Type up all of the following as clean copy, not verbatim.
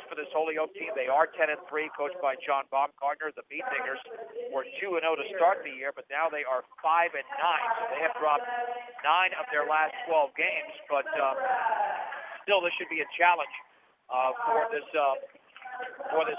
As for this Holyoke team, they are 10-3, coached by John Baumgartner. The Beat Diggers were 2-0 to start the year, but now they are 5-9. So they have dropped 9 of their last 12 games. But still, this should be a challenge for this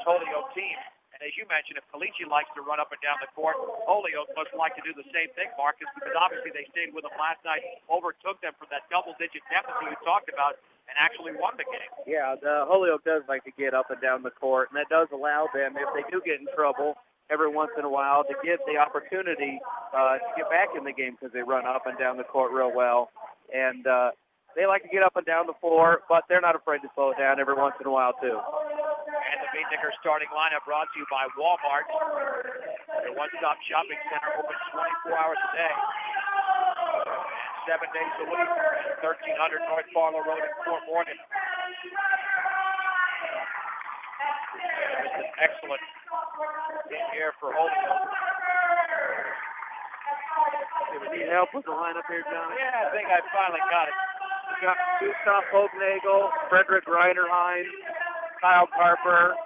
Holyoke team. And as you mentioned, if Caliche likes to run up and down the court, Holyoke must like to do the same thing, Marcus, because obviously they stayed with them last night, overtook them from that double-digit deficit you talked about, and actually won the game. Yeah, the Holyoke does like to get up and down the court, and that does allow them, if they do get in trouble every once in a while, to get the opportunity to get back in the game because they run up and down the court real well. And they like to get up and down the floor, but they're not afraid to slow it down every once in a while, too. And the Beat Diggers starting lineup brought to you by Walmart. Their one-stop shopping center open 24 hours a day. 7 days a week. 1300 North Barlow Road in Fort Morgan. There's an excellent in here for Holyoke. We need help with the lineup here, John. Yeah, I think I finally got it. We got Gustav Hognagel, Frederick Reinerheim, Kyle Carper,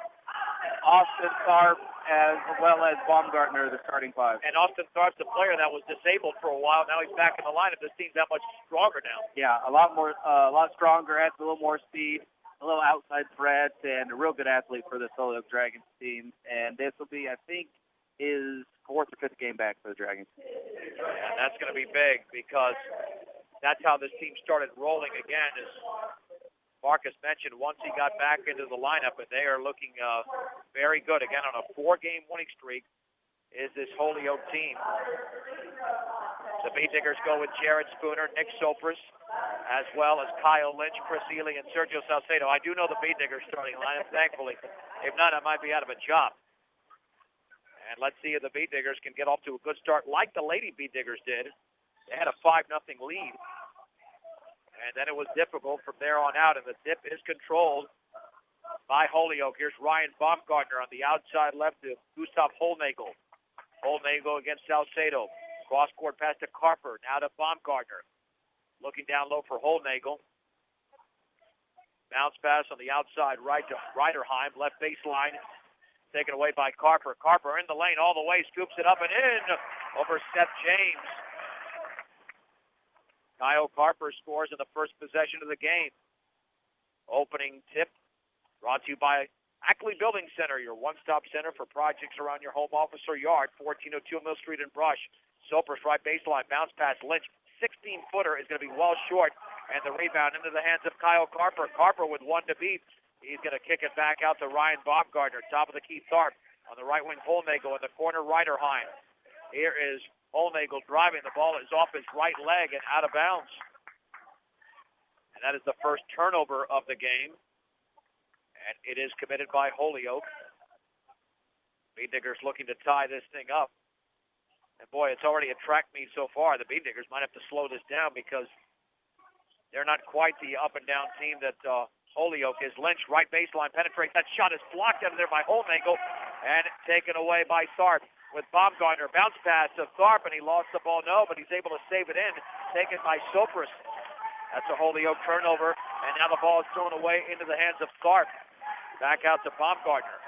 Austin Tharp, as well as Baumgartner, the starting five. And Austin Tharp's the player that was disabled for a while. Now he's back in the lineup. This team's that much stronger now. Yeah, a lot stronger, adds a little more speed, a little outside threat, and a real good athlete for this Holyoke Dragons team. And this will be, I think, his 4th or 5th game back for the Dragons. And that's going to be big because that's how this team started rolling again, as Marcus mentioned, once he got back into the lineup, and they are looking very good. Again, on a 4-game winning streak is this Holyoke team. The Beat Diggers go with Jared Spooner, Nick Sopris, as well as Kyle Lynch, Chris Ely, and Sergio Salcedo. I do know the Beat Diggers starting lineup, thankfully. If not, I might be out of a job. And let's see if the Beat Diggers can get off to a good start like the Lady Beat Diggers did. They had a 5-0 lead. And then it was difficult from there on out, and the dip is controlled by Holyoke. Here's Ryan Baumgartner on the outside left to Gustav Holnagel. Holnagel against Salcedo. Cross-court pass to Carper, now to Baumgartner. Looking down low for Holnagel. Bounce pass on the outside right to Reiderheim, left baseline. Taken away by Carper. Carper in the lane all the way, scoops it up and in over Seth James. Kyle Carper scores in the first possession of the game. Opening tip brought to you by Ackley Building Center, your one-stop center for projects around your home, office, or yard. 1402 Mill Street in Brush. Sopers right baseline, bounce pass. Lynch, 16-footer is going to be well short, and the rebound into the hands of Kyle Carper. Carper with 1 to beat. He's going to kick it back out to Ryan Baumgartner. Top of the key, Tharp. On the right wing, Holnagel. In the corner, Reiderheim. Here is Holnagel driving. The ball is off his right leg and out of bounds. And that is the first turnover of the game. And it is committed by Holyoke. Beat Diggers looking to tie this thing up. And boy, it's already attracted me so far. The Beat Diggers might have to slow this down because they're not quite the up-and-down team that Holyoke is. Lynch, right baseline, penetrates. That shot is blocked out of there by Holnagel and taken away by Tharp. With Baumgartner, bounce pass to Tharp, and he lost the ball. No, but he's able to save it in. Taken by Sopris. That's a Holyoke turnover, and now the ball is thrown away into the hands of Tharp. Back out to Baumgartner.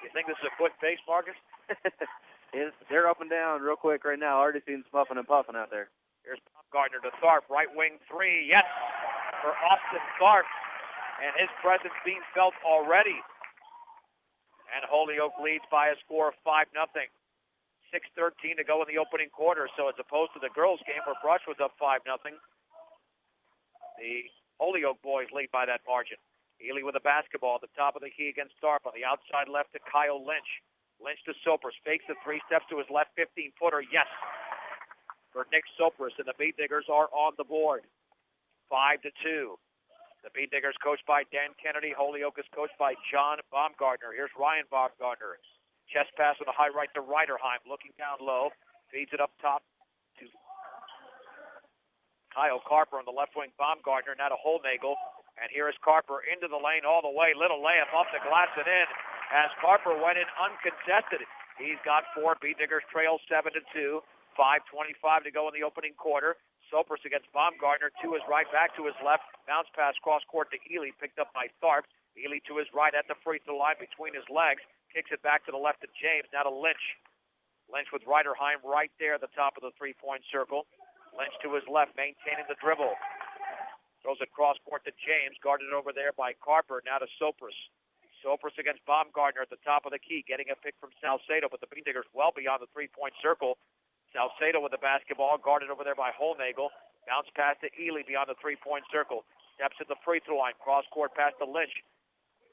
You think this is a quick pace, Marcus? They're up and down real quick right now. Already seen some puffing and puffing out there. Here's Baumgartner to Tharp, right wing 3. Yes, for Austin Tharp, and his presence being felt already. And Holyoke leads by a score of 5-0. 6:13 to go in the opening quarter. So as opposed to the girls' game where Brush was up 5-0, the Holyoke boys lead by that margin. Ely with the basketball at the top of the key against Tharp. On the outside left to Kyle Lynch. Lynch to Sopris. Fakes the 3 steps to his left 15-footer. Yes, for Nick Sopris. And the Beat Diggers are on the board. 5-2. The Beat Diggers coached by Dan Kennedy. Holyoke is coached by John Baumgartner. Here's Ryan Baumgartner. Chest pass with a high right to Reiderheim. Looking down low. Feeds it up top to Kyle Carper on the left wing. Baumgartner now to Holnagel. And here is Carper into the lane all the way. Little layup off the glass and in. As Carper went in uncontested. He's got 4. Beat Diggers trail 7-2. 5:25 to go in the opening quarter. Sopers against Baumgartner, to his right, back to his left. Bounce pass cross court to Ely, picked up by Tharp. Ely to his right at the free throw line between his legs. Kicks it back to the left to James, now to Lynch. Lynch with Reiterheim right there at the top of the three-point circle. Lynch to his left, maintaining the dribble. Throws it cross court to James, guarded over there by Carper, now to Sopers. Sopers against Baumgartner at the top of the key, getting a pick from Salcedo, but the Bean Diggers well beyond the three-point circle. Salcedo with the basketball, guarded over there by Holnagel. Bounce pass to Ely beyond the three-point circle. Steps at the free throw line, cross-court pass to Lynch.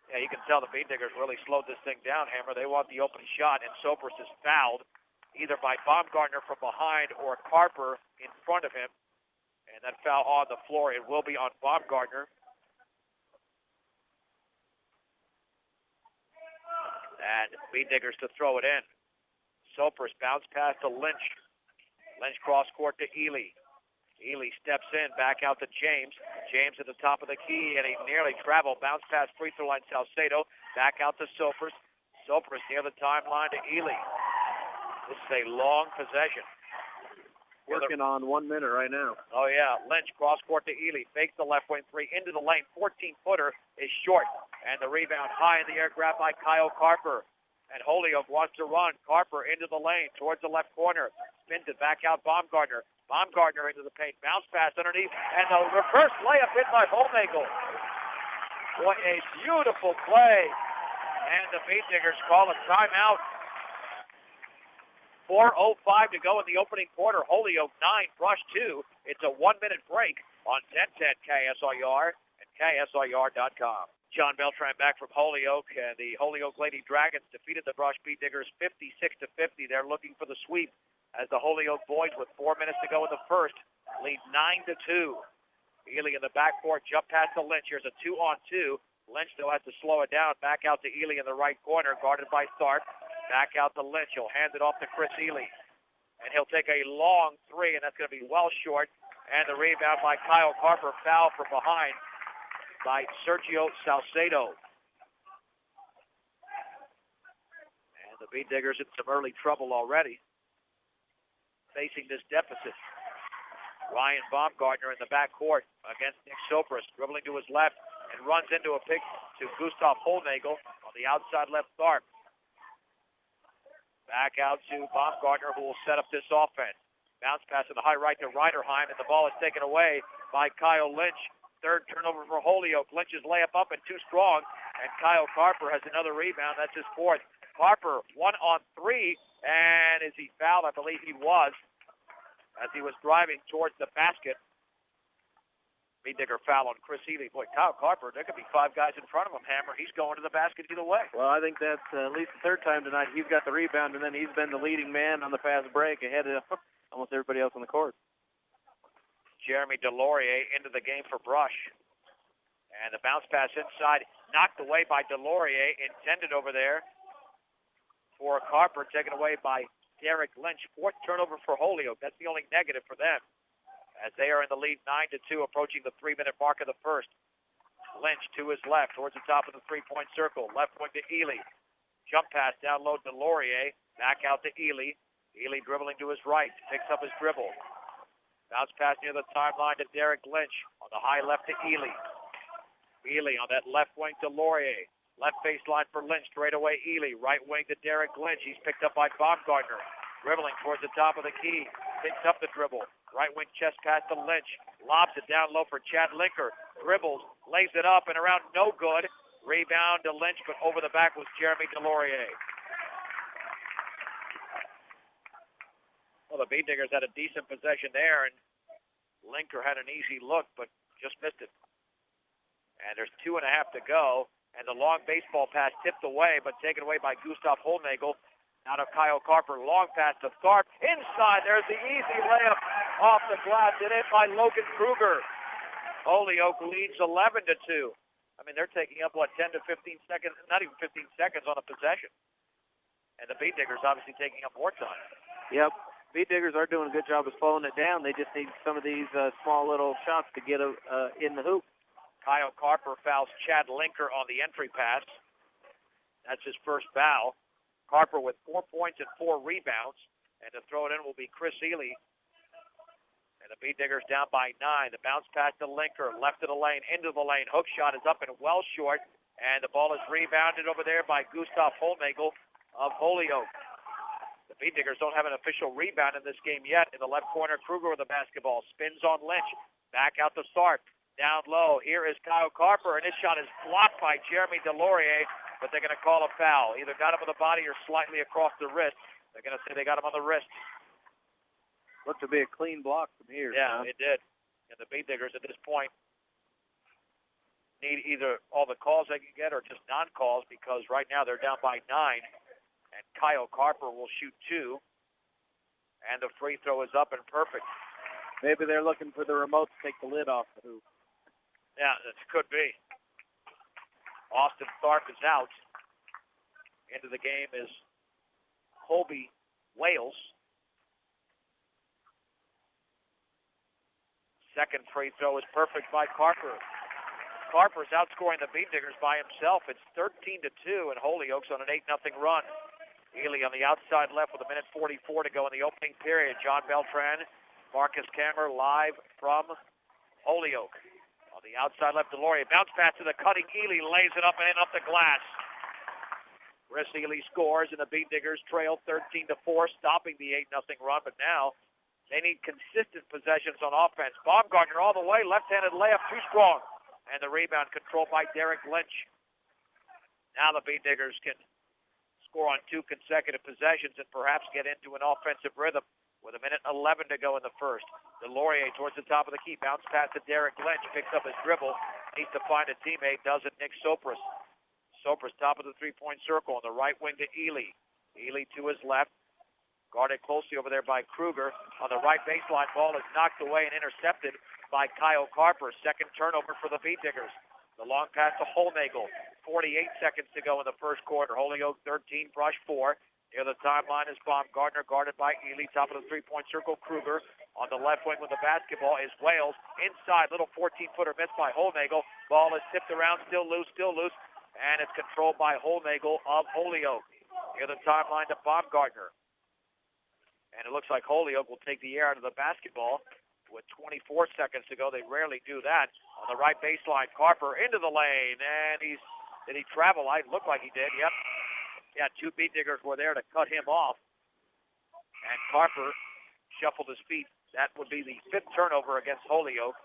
Yeah, you can tell the Bean Diggers really slowed this thing down, Hammer. They want the open shot, and Sopers is fouled either by Baumgartner from behind or Carper in front of him. And that foul on the floor, it will be on Baumgartner. And Bean Diggers to throw it in. Sopers bounce pass to Lynch. Lynch cross court to Ely. Ely steps in, back out to James. James at the top of the key, and he nearly traveled. Bounce pass free throw line, Salcedo. Back out to Sopers. Sopers near the timeline to Ely. This is a long possession. Working on 1 minute right now. Oh, yeah. Lynch cross court to Ely. Fakes the left wing three into the lane. 14-footer is short. And the rebound high in the air, grabbed by Kyle Carper. And Holyoke wants to run. Carper into the lane towards the left corner. Spins it back out Baumgartner. Baumgartner into the paint. Bounce pass underneath. And the reverse layup hit by Holnagel. What a beautiful play. And the Bean Diggers call a timeout. 4:05 to go in the opening quarter. Holyoke 9, Brush 2. It's a 1-minute break on 1010 KSIR and KSIR.com. John Beltran back from Holyoke, and the Holyoke Lady Dragons defeated the Brush Bean Diggers 56-50. They're looking for the sweep as the Holyoke boys, with 4 minutes to go in the first, lead 9-2. Ely in the backcourt, jump pass to Lynch. Here's a 2-on-2. Lynch, though, has to slow it down. Back out to Ely in the right corner, guarded by Tharp. Back out to Lynch. He'll hand it off to Chris Ely. And he'll take a long three, and that's going to be well short. And the rebound by Kyle Carper, foul from behind by Sergio Salcedo. And the Bean Diggers in some early trouble already, facing this deficit. Ryan Baumgartner in the backcourt against Nick Sopers, dribbling to his left and runs into a pick to Gustav Holnagel on the outside left Tharp. Back out to Baumgartner, who will set up this offense. Bounce pass in the high right to Reiterheim, and the ball is taken away by Kyle Lynch. Third turnover for Holyoke. Lynch's layup up and too strong, and Kyle Carper has another rebound. That's his fourth. Carper 1-on-3, and is he fouled? I believe he was, as he was driving towards the basket. Bean Digger foul on Chris Ely. Boy, Kyle Carper, there could be 5 guys in front of him, Hammer. He's going to the basket either way. Well, I think that's at least the third time tonight he's got the rebound, and then he's been the leading man on the fast break ahead of almost everybody else on the court. Jeremy Delorier into the game for Brush. And the bounce pass inside, knocked away by Delorier, intended over there for Carper, taken away by Derek Lynch. Fourth turnover for Holyoke. That's the only negative for them, as they are in the lead 9-2, approaching the 3-minute mark of the first. Lynch to his left, towards the top of the three-point circle. Left wing to Ely. Jump pass down low to Laurier. Back out to Ely. Ely dribbling to his right. Picks up his dribble. Bounce pass near the timeline to Derek Lynch. On the high left to Ely. Ely on that left wing to Laurier. Left baseline for Lynch. Straight away Ely. Right wing to Derek Lynch. He's picked up by Baumgartner. Dribbling towards the top of the key. Picks up the dribble. Right wing chest pass to Lynch. Lobs it down low for Chad Linker. Dribbles. Lays it up and around. No good. Rebound to Lynch, but over the back was Jeremy Delorier. Well, the Bean Diggers had a decent possession there, and Linker had an easy look, but just missed it. And there's 2.5 to go, and the long baseball pass tipped away, but taken away by Gustav Holnagel. Out of Kyle Carper, long pass to Tharp. Inside, there's the easy layup off the glass, and in by Logan Kruger. Holyoke leads 11-2. I mean, they're taking up, 10 to 15 seconds, not even 15 seconds on a possession. And the Bean Diggers obviously taking up more time. Yep. Bean Diggers are doing a good job of slowing it down. They just need some of these small little shots to get in the hoop. Kyle Carper fouls Chad Linker on the entry pass. That's his first foul. Carper with 4 points and 4 rebounds. And to throw it in will be Chris Ely. And And the Beat Diggers down by 9. The bounce pass to Linker, left of the lane, into the lane. Hook shot is up and well short. And the ball is rebounded over there by Gustav Holmegel of Holyoke. The Beat Diggers don't have an official rebound in this game yet. In the left corner, Kruger with the basketball. Spins on Lynch. Back out to Sark. Down low. Here is Kyle Carper, and his shot is blocked by Jeremy Delorier, but they're going to call a foul. Either got him on the body or slightly across the wrist. They're going to say they got him on the wrist. Looked to be a clean block from here. Yeah, Tom. it did. And the Beat Diggers at this point need either all the calls they can get or just non-calls, because right now they're down by 9. And Kyle Carper will shoot 2. And the free throw is up and perfect. Maybe they're looking for the remote to take the lid off the hoop. Yeah, that could be. Austin Tharp is out. Into the game is Colby Wales. Second free throw is perfect by Carper. Carper's outscoring the Beat Diggers by himself. It's 13-2, and Holyoke's on an 8-0 run. Ely on the outside left with 1:44 to go in the opening period. John Beltran, Marcus Kammer live from Holyoke. On the outside left, Delorier. Bounce pass to the cutting Ely. Lays it up and in off the glass. Chris Ely scores, and the Beat Diggers trail 13-4, stopping the 8-0 run. But now they need consistent possessions on offense. Baumgartner all the way. Left-handed layup, too strong. And the rebound controlled by Derek Lynch. Now the Beat Diggers can score on 2 consecutive possessions and perhaps get into an offensive rhythm with 1:11 to go in the first. Delorier towards the top of the key. Bounce pass to Derek Lynch. Picks up his dribble. Needs to find a teammate. Doesn't. Nick Sopris. Sopris top of the three-point circle on the right wing to Ely. Ely to his left. Guarded closely over there by Kruger. On the right baseline, ball is knocked away and intercepted by Kyle Carper. Second turnover for the Beat Diggers. The long pass to Holmegel. 48 seconds to go in the first quarter. Holyoke 13, Brush 4. Near the timeline is Baumgartner, guarded by Ely. Top of the three-point circle, Kruger. On the left wing with the basketball is Wales. Inside, little 14-footer missed by Holmegel. Ball is tipped around, still loose. And it's controlled by Holmegel of Holyoke. Near the timeline to Baumgartner. And it looks like Holyoke will take the air out of the basketball with 24 seconds to go. They rarely do that. On the right baseline, Carper into the lane. And did he travel? It looked like he did, yep. Yeah, 2 Beat Diggers were there to cut him off. And Carper shuffled his feet. That would be the 5th turnover against Holyoke.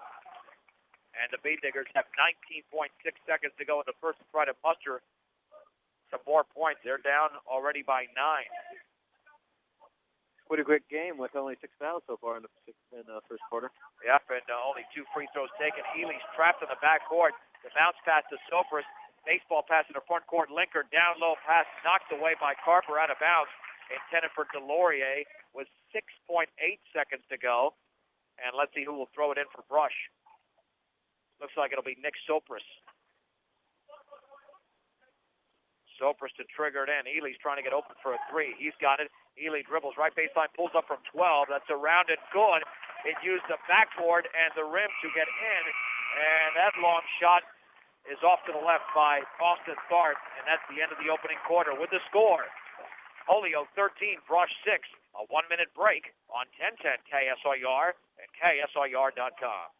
And the Beat Diggers have 19.6 seconds to go in the first to try to muster some more points. They're down already by 9. Pretty quick game with only 6 fouls so far in the first quarter. Yep, and only 2 free throws taken. Ely's trapped in the backcourt. The bounce pass to Sopris. Baseball pass in the front court. Linker down low pass knocked away by Carper out of bounds. Intended for Delorier with 6.8 seconds to go. And let's see who will throw it in for Brush. Looks like it'll be Nick Sopris. Sopris to trigger it in. Ely's trying to get open for a 3. He's got it. Ely dribbles right baseline, pulls up from 12. That's around it. Good. It used the backboard and the rim to get in. And that long shot is off to the left by Austin Tharp. And that's the end of the opening quarter with the score. Holyoke 13, Brush 6. A 1-minute break on 1010 KSIR and KSIR.com.